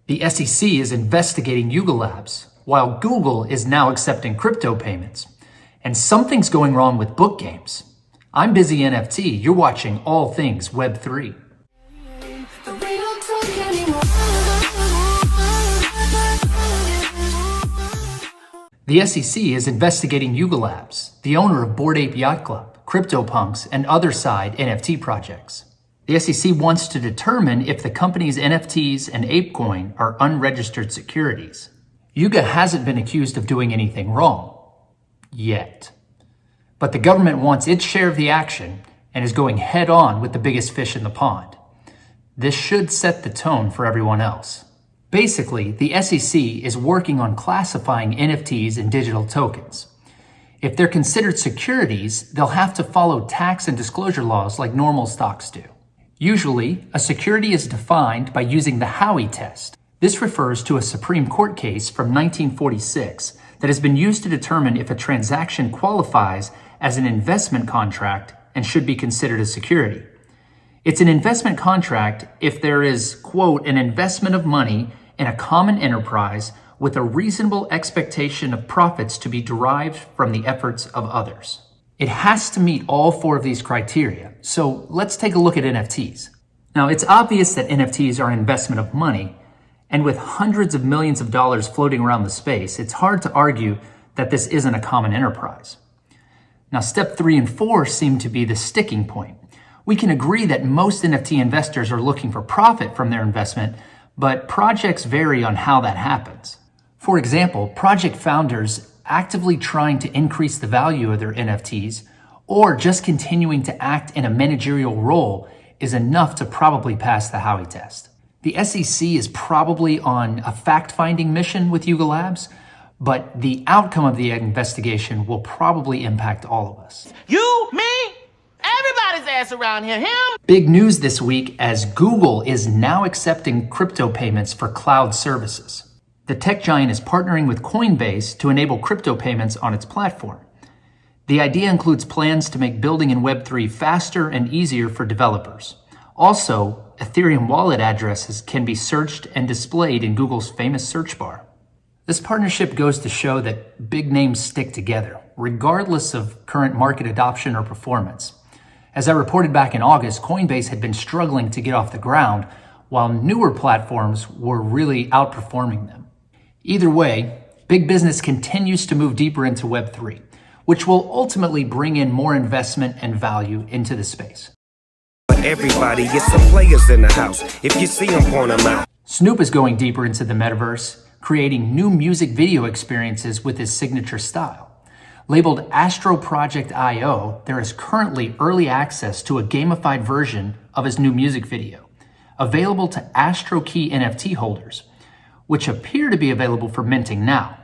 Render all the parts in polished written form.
The SEC is investigating YugaLabs, while Google is now accepting crypto payments. And something's going wrong with BookGames. I'm Busy NFT. You're watching all things Web3. The SEC is investigating YugaLabs, the owner of Bored Ape Yacht Club, CryptoPunks, and other side NFT projects. The SEC wants to determine if the company's NFTs and ApeCoin are unregistered securities. Yuga hasn't been accused of doing anything wrong. Yet. But the government wants its share of the action and is going head on with the biggest fish in the pond. This should set the tone for everyone else. Basically, the SEC is working on classifying NFTs and digital tokens. If they're considered securities, they'll have to follow tax and disclosure laws like normal stocks do. Usually, a security is defined by using the Howey test. This refers to a Supreme Court case from 1946 that has been used to determine if a transaction qualifies as an investment contract and should be considered a security. It's an investment contract if there is, quote, an investment of money in a common enterprise with a reasonable expectation of profits to be derived from the efforts of others. It has to meet all four of these criteria, so let's take a look at NFTs. Now, it's obvious that NFTs are an investment of money, and with hundreds of millions of dollars floating around the space, it's hard to argue that this isn't a common enterprise. Now, step 3 and 4 seem to be the sticking point. We can agree that most NFT investors are looking for profit from their investment, but projects vary on how that happens. For example, project founders actively trying to increase the value of their NFTs or just continuing to act in a managerial role is enough to probably pass the Howey test. The SEC is probably on a fact-finding mission with YugaLabs, but the outcome of the investigation will probably impact all of us. You, me, everybody's ass around here, him. Big news this week as Google is now accepting crypto payments for cloud services. The tech giant is partnering with Coinbase to enable crypto payments on its platform. The idea includes plans to make building in Web3 faster and easier for developers. Also, Ethereum wallet addresses can be searched and displayed in Google's famous search bar. This partnership goes to show that big names stick together, regardless of current market adoption or performance. As I reported back in August, Coinbase had been struggling to get off the ground, while newer platforms were really outperforming them. Either way, big business continues to move deeper into Web3, which will ultimately bring in more investment and value into the space. Everybody gets some players in the house. If you see them, point them out. Snoop is going deeper into the metaverse, creating new music video experiences with his signature style. Labeled Astro Project IO, there is currently early access to a gamified version of his new music video, available to Astro Key NFT holders, which appear to be available for minting now.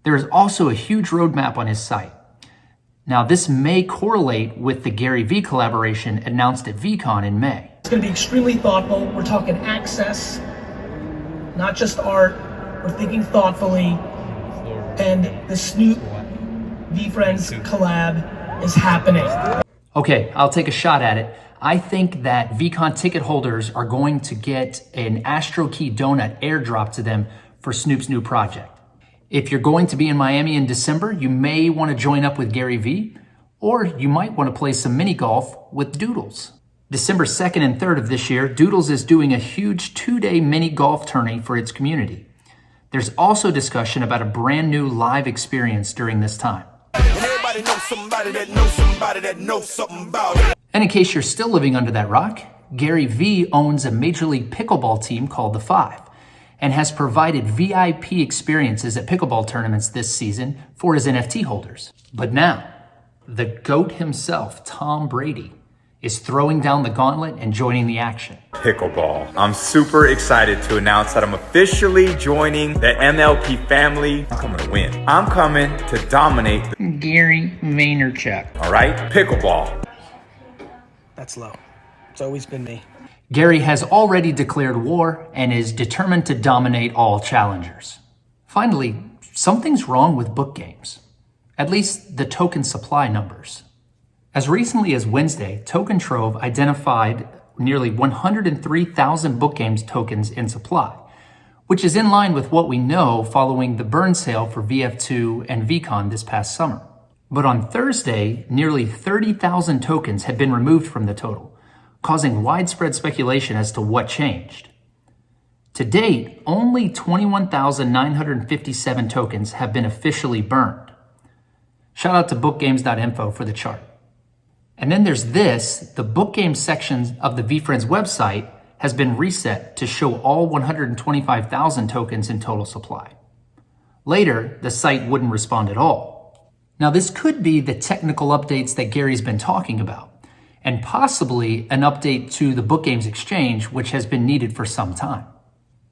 There is also a huge roadmap on his site. Now, this may correlate with the GaryVee collaboration announced at VCon in May. It's going to be extremely thoughtful. We're talking access, not just art. We're thinking thoughtfully. And the Snoop VeeFriends collab is happening. Okay, I'll take a shot at it. I think that VCon ticket holders are going to get an Astro Key donut airdrop to them for Snoop's new project. If you're going to be in Miami in December, you may want to join up with GaryVee, or you might want to play some mini golf with Doodles. December 2nd and 3rd of this year, Doodles is doing a huge 2-day mini golf tourney for its community. There's also discussion about a brand new live experience during this time. Everybody knows somebody that knows somebody that knows something about it. And in case you're still living under that rock, GaryVee owns a Major League Pickleball team called the Five and has provided VIP experiences at pickleball tournaments this season for his NFT holders. But now, the GOAT himself, Tom Brady, is throwing down the gauntlet and joining the action. Pickleball. I'm super excited to announce that I'm officially joining the MLP family. I'm coming to win. I'm coming to dominate. Gary Vaynerchuk. All right, pickleball. That's low. It's always been me. Gary has already declared war and is determined to dominate all challengers. Finally, something's wrong with BookGames, at least the token supply numbers. As recently as Wednesday, Token Trove identified nearly 103,000 BookGames tokens in supply, which is in line with what we know following the burn sale for VF2 and VCon this past summer. But on Thursday, nearly 30,000 tokens had been removed from the total, causing widespread speculation as to what changed. To date, only 21,957 tokens have been officially burned. Shout out to BookGames.info for the chart. And then there's this: the BookGames section of the VFriends website has been reset to show all 125,000 tokens in total supply. Later, the site wouldn't respond at all. Now, this could be the technical updates that Gary's been talking about, and possibly an update to the BookGames exchange, which has been needed for some time.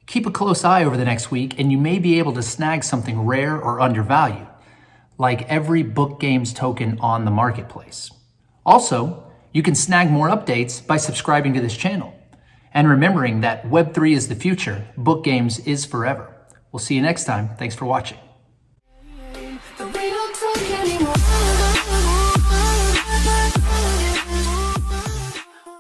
Keep a close eye over the next week, and you may be able to snag something rare or undervalued, like every BookGames token on the marketplace. Also, you can snag more updates by subscribing to this channel. And remembering that Web3 is the future, BookGames is forever. We'll see you next time. Thanks for watching.